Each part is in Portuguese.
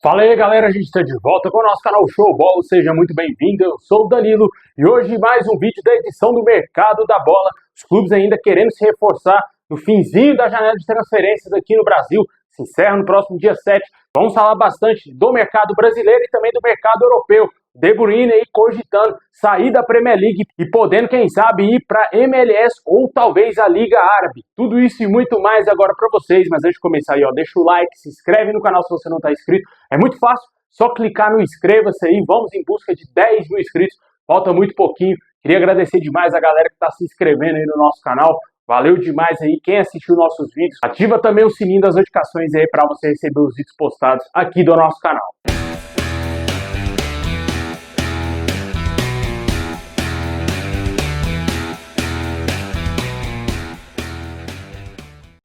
Fala aí galera, a gente está de volta com o nosso canal Show Bola, seja muito bem-vindo, eu sou o Danilo e hoje mais um vídeo da edição do Mercado da Bola, os clubes ainda querendo se reforçar no finzinho da janela de transferências aqui no Brasil, se encerra no próximo dia 7, vamos falar bastante do mercado brasileiro e também do mercado europeu. De Bruyne aí cogitando sair da Premier League e podendo, quem sabe, ir para MLS ou talvez a Liga Árabe. Tudo isso e muito mais agora para vocês, mas antes de começar aí, ó, deixa o like, se inscreve no canal se você não está inscrito. É muito fácil, só clicar no inscreva-se aí, vamos em busca de 10 mil inscritos, falta muito pouquinho. Queria agradecer demais a galera que está se inscrevendo aí no nosso canal. Valeu demais aí quem assistiu nossos vídeos. Ativa também o sininho das notificações aí para você receber os vídeos postados aqui do nosso canal.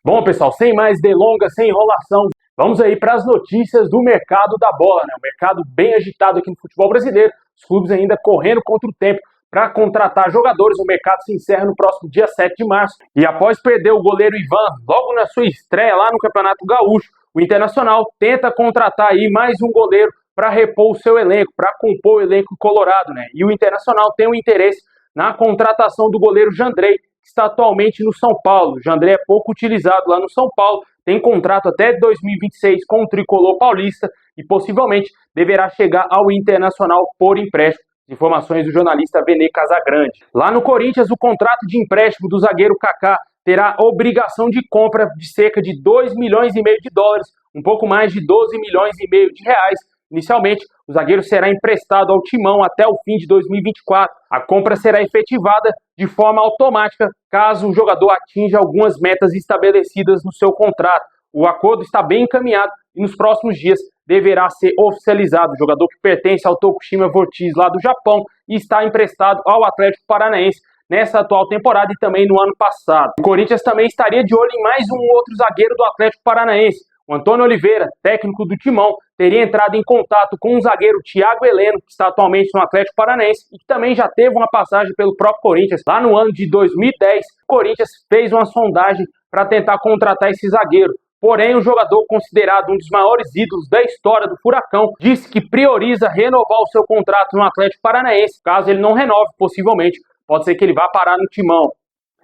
Bom, pessoal, sem mais delongas, sem enrolação, vamos aí para as notícias do mercado da bola, né? O mercado bem agitado aqui no futebol brasileiro, os clubes ainda correndo contra o tempo para contratar jogadores. O mercado se encerra no próximo dia 7 de março. E após perder o goleiro Ivan logo na sua estreia lá no Campeonato Gaúcho, o Internacional tenta contratar aí mais um goleiro para repor o seu elenco, para compor o elenco colorado, né? E o Internacional tem um interesse na contratação do goleiro Jandrei, que está atualmente no São Paulo. O Jandrei é pouco utilizado lá no São Paulo, tem contrato até 2026 com o tricolor paulista e possivelmente deverá chegar ao Internacional por empréstimo. Informações do jornalista Vene Casagrande. Lá no Corinthians, o contrato de empréstimo do zagueiro Kaká terá obrigação de compra de cerca de 2,5 milhões de dólares, um pouco mais de 12,5 milhões de reais. Inicialmente, o zagueiro será emprestado ao Timão até o fim de 2024. A compra será efetivada de forma automática caso o jogador atinja algumas metas estabelecidas no seu contrato. O acordo está bem encaminhado e nos próximos dias deverá ser oficializado. O jogador que pertence ao Tokushima Vortis lá do Japão e está emprestado ao Atlético Paranaense nessa atual temporada e também no ano passado. O Corinthians também estaria de olho em mais um outro zagueiro do Atlético Paranaense. O Antônio Oliveira, técnico do Timão, teria entrado em contato com o zagueiro Thiago Heleno, que está atualmente no Atlético Paranaense e que também já teve uma passagem pelo próprio Corinthians. Lá no ano de 2010, o Corinthians fez uma sondagem para tentar contratar esse zagueiro. Porém, o jogador, considerado um dos maiores ídolos da história do Furacão, disse que prioriza renovar o seu contrato no Atlético Paranaense. Caso ele não renove, possivelmente, pode ser que ele vá parar no Timão.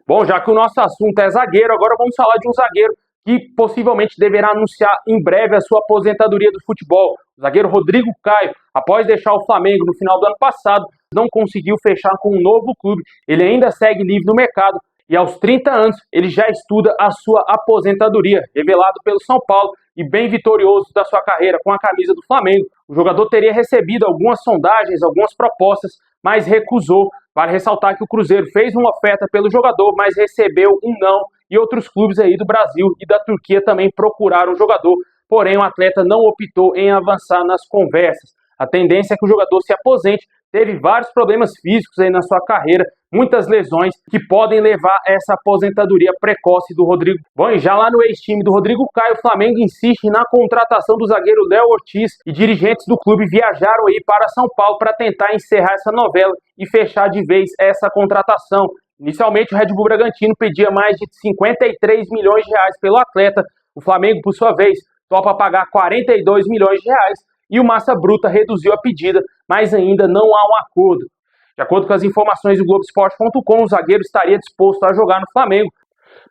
Bom, já que o nosso assunto é zagueiro, agora vamos falar de um zagueiro que possivelmente deverá anunciar em breve a sua aposentadoria do futebol. O zagueiro Rodrigo Caio, após deixar o Flamengo no final do ano passado, não conseguiu fechar com um novo clube. Ele ainda segue livre no mercado e aos 30 anos ele já estuda a sua aposentadoria, revelado pelo São Paulo e bem vitorioso da sua carreira com a camisa do Flamengo. O jogador teria recebido algumas sondagens, algumas propostas, mas recusou. Vale ressaltar que o Cruzeiro fez uma oferta pelo jogador, mas recebeu um não, e outros clubes aí do Brasil e da Turquia também procuraram o jogador, porém o atleta não optou em avançar nas conversas. A tendência é que o jogador se aposente, teve vários problemas físicos aí na sua carreira, muitas lesões que podem levar a essa aposentadoria precoce do Rodrigo. Bom, e já lá no ex-time do Rodrigo Caio, o Flamengo insiste na contratação do zagueiro Léo Ortiz e dirigentes do clube viajaram aí para São Paulo para tentar encerrar essa novela e fechar de vez essa contratação. Inicialmente, o Red Bull Bragantino pedia mais de 53 milhões de reais pelo atleta. O Flamengo, por sua vez, topa pagar 42 milhões de reais e o Massa Bruta reduziu a pedida, mas ainda não há um acordo. De acordo com as informações do Globoesporte.com, o zagueiro estaria disposto a jogar no Flamengo.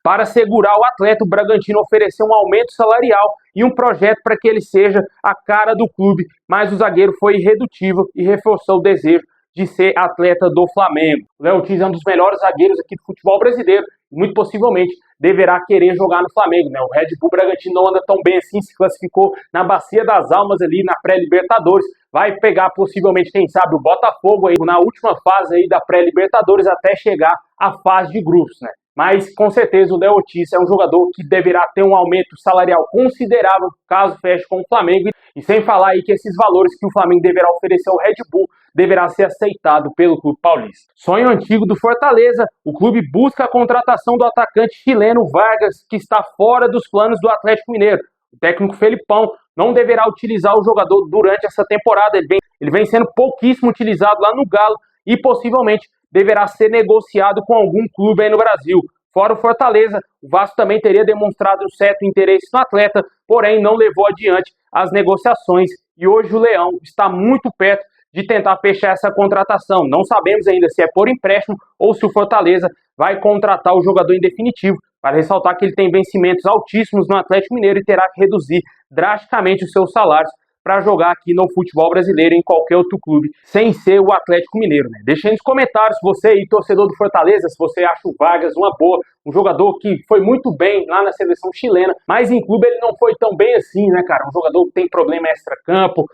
Para segurar o atleta, o Bragantino ofereceu um aumento salarial e um projeto para que ele seja a cara do clube, mas o zagueiro foi irredutível e reforçou o desejo de ser atleta do Flamengo. O Léo Ortiz é um dos melhores zagueiros aqui do futebol brasileiro e muito possivelmente deverá querer jogar no Flamengo, né? O Red Bull Bragantino não anda tão bem assim, se classificou na Bacia das Almas ali na pré-Libertadores, vai pegar possivelmente, quem sabe, o Botafogo aí na última fase aí da pré-Libertadores até chegar à fase de grupos, né? Mas, com certeza, o Léo Ortiz é um jogador que deverá ter um aumento salarial considerável caso feche com o Flamengo. E sem falar aí que esses valores que o Flamengo deverá oferecer ao Red Bull deverá ser aceitado pelo clube paulista. Sonho antigo do Fortaleza, o clube busca a contratação do atacante chileno Vargas, que está fora dos planos do Atlético Mineiro. O técnico Felipão não deverá utilizar o jogador durante essa temporada. Ele vem sendo pouquíssimo utilizado lá no Galo e possivelmente deverá ser negociado com algum clube aí no Brasil. Fora o Fortaleza, o Vasco também teria demonstrado um certo interesse no atleta, porém não levou adiante as negociações e hoje o Leão está muito perto de tentar fechar essa contratação. Não sabemos ainda se é por empréstimo ou se o Fortaleza vai contratar o jogador em definitivo. Vale ressaltar que ele tem vencimentos altíssimos no Atlético Mineiro e terá que reduzir drasticamente os seus salários para jogar aqui no futebol brasileiro em qualquer outro clube, sem ser o Atlético Mineiro, né? Deixa aí nos comentários, você aí, torcedor do Fortaleza, se você acha o Vargas uma boa, um jogador que foi muito bem lá na seleção chilena, mas em clube ele não foi tão bem assim, né, cara? Um jogador que tem problema extra-campo.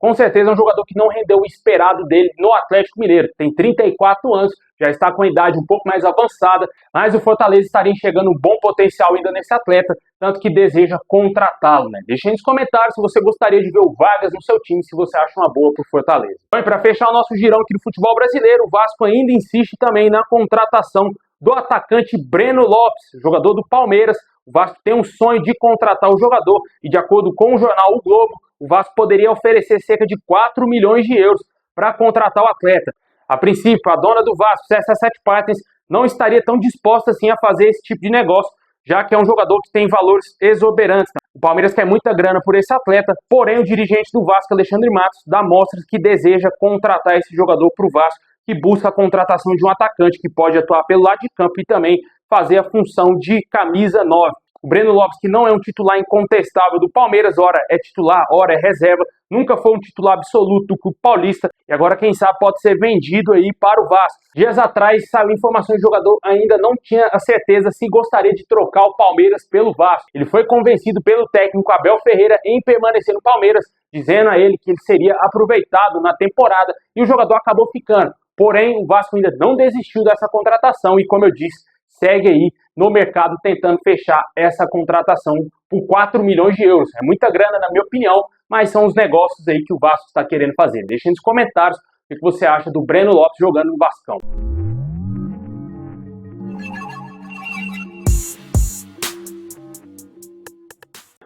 Com certeza é um jogador que não rendeu o esperado dele no Atlético Mineiro. Tem 34 anos, já está com a idade um pouco mais avançada, mas o Fortaleza estaria enxergando um bom potencial ainda nesse atleta, tanto que deseja contratá-lo, né? Deixa aí nos comentários se você gostaria de ver o Vargas no seu time, se você acha uma boa para o Fortaleza. Bom, e para fechar o nosso girão aqui do futebol brasileiro, o Vasco ainda insiste também na contratação do atacante Breno Lopes, jogador do Palmeiras. O Vasco tem um sonho de contratar o jogador e, de acordo com o jornal O Globo, o Vasco poderia oferecer cerca de 4 milhões de euros para contratar o atleta. A princípio, a dona do Vasco, CSA7 Partners, não estaria tão disposta assim a fazer esse tipo de negócio, já que é um jogador que tem valores exorbitantes. O Palmeiras quer muita grana por esse atleta, porém o dirigente do Vasco, Alexandre Matos, dá mostras que deseja contratar esse jogador para o Vasco, que busca a contratação de um atacante que pode atuar pelo lado de campo e também fazer a função de camisa 9. O Breno Lopes, que não é um titular incontestável do Palmeiras, ora é titular, ora é reserva, nunca foi um titular absoluto do clube paulista e agora, quem sabe, pode ser vendido aí para o Vasco. Dias atrás saiu informação que o jogador ainda não tinha a certeza se gostaria de trocar o Palmeiras pelo Vasco. Ele foi convencido pelo técnico Abel Ferreira em permanecer no Palmeiras, dizendo a ele que ele seria aproveitado na temporada e o jogador acabou ficando. Porém, o Vasco ainda não desistiu dessa contratação e, como eu disse, segue aí no mercado tentando fechar essa contratação por 4 milhões de euros. É muita grana, na minha opinião, mas são os negócios aí que o Vasco está querendo fazer. Deixa aí nos comentários o que você acha do Breno Lopes jogando no Vascão.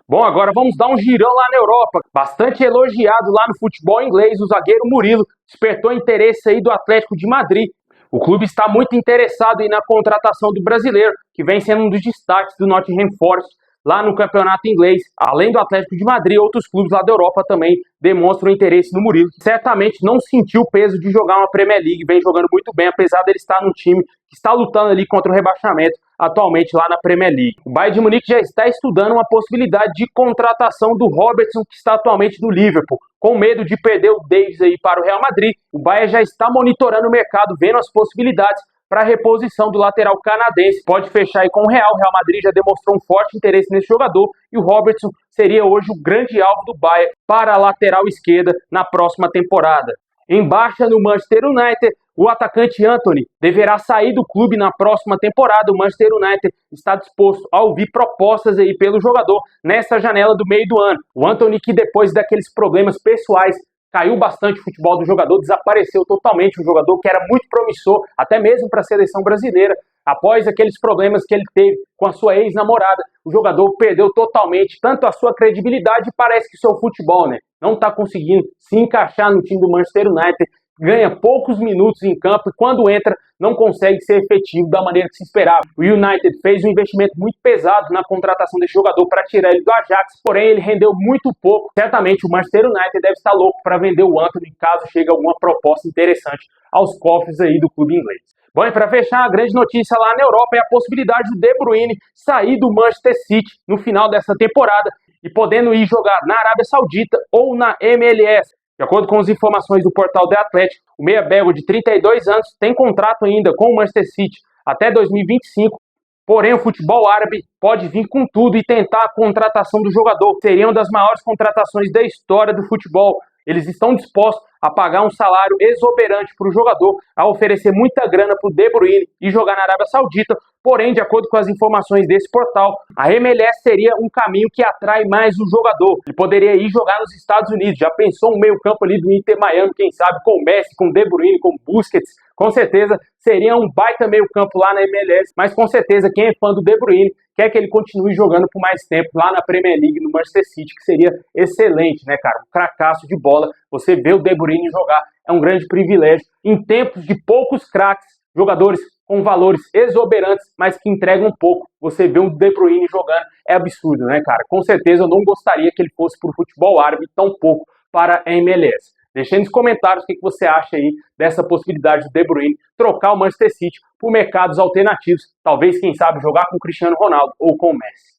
Bom, agora vamos dar um girão lá na Europa. Bastante elogiado lá no futebol inglês, o zagueiro Murilo despertou interesse aí do Atlético de Madrid. O clube está muito interessado aí na contratação do brasileiro, que vem sendo um dos destaques do Nottingham Forest lá no campeonato inglês. Além do Atlético de Madrid, outros clubes lá da Europa também demonstram interesse no Murilo. Certamente não sentiu o peso de jogar uma Premier League, vem jogando muito bem, apesar dele estar num time que está lutando ali contra o rebaixamento atualmente lá na Premier League. O Bayern de Munique já está estudando uma possibilidade de contratação do Robertson, que está atualmente no Liverpool. Com medo de perder o Davies aí para o Real Madrid, o Bayern já está monitorando o mercado, vendo as possibilidades para a reposição do lateral canadense. Pode fechar aí com o Real. O Real Madrid já demonstrou um forte interesse nesse jogador e o Robertson seria hoje o grande alvo do Bayern para a lateral esquerda na próxima temporada. Em baixa no Manchester United, o atacante Antony deverá sair do clube na próxima temporada. O Manchester United está disposto a ouvir propostas aí pelo jogador nessa janela do meio do ano. O Antony, que depois daqueles problemas pessoais caiu bastante o futebol do jogador, desapareceu totalmente, um jogador que era muito promissor, até mesmo para a seleção brasileira. Após aqueles problemas que ele teve com a sua ex-namorada, o jogador perdeu totalmente tanto a sua credibilidade e parece que seu futebol, né? Não está conseguindo se encaixar no time do Manchester United, ganha poucos minutos em campo e quando entra não consegue ser efetivo da maneira que se esperava. O United fez um investimento muito pesado na contratação desse jogador para tirar ele do Ajax, porém ele rendeu muito pouco. Certamente o Manchester United deve estar louco para vender o Antony caso chegue alguma proposta interessante aos cofres aí do clube inglês. Bom, e para fechar, a grande notícia lá na Europa é a possibilidade do De Bruyne sair do Manchester City no final dessa temporada e podendo ir jogar na Arábia Saudita ou na MLS. De acordo com as informações do portal The Athletic, o meia belga de 32 anos tem contrato ainda com o Manchester City até 2025, porém o futebol árabe pode vir com tudo e tentar a contratação do jogador. Seria uma das maiores contratações da história do futebol. Eles estão dispostos a pagar um salário exorbitante para o jogador, a oferecer muita grana para o De Bruyne e jogar na Arábia Saudita. Porém, de acordo com as informações desse portal, a MLS seria um caminho que atrai mais o jogador. Ele poderia ir jogar nos Estados Unidos. Já pensou um meio-campo ali do Inter Miami, quem sabe, com o Messi, com o De Bruyne, com o Busquets? Com certeza seria um baita meio-campo lá na MLS, mas com certeza quem é fã do De Bruyne quer que ele continue jogando por mais tempo lá na Premier League, no Manchester City, que seria excelente, né, cara? Um cracaço de bola. Você vê o De Bruyne jogar é um grande privilégio. Em tempos de poucos craques, jogadores com valores exorbitantes, mas que entregam pouco, você vê um De Bruyne jogando, é absurdo, né, cara? Com certeza eu não gostaria que ele fosse pro futebol árabe tão pouco, para a MLS. Deixa aí nos comentários o que você acha aí dessa possibilidade do De Bruyne trocar o Manchester City por mercados alternativos. Talvez, quem sabe, jogar com o Cristiano Ronaldo ou com o Messi.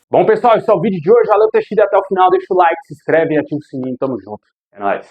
Bom, pessoal, esse é o vídeo de hoje. Valeu por ter assistido até o final. Deixa o like, se inscreve e ativa o sininho. Tamo junto. É nóis.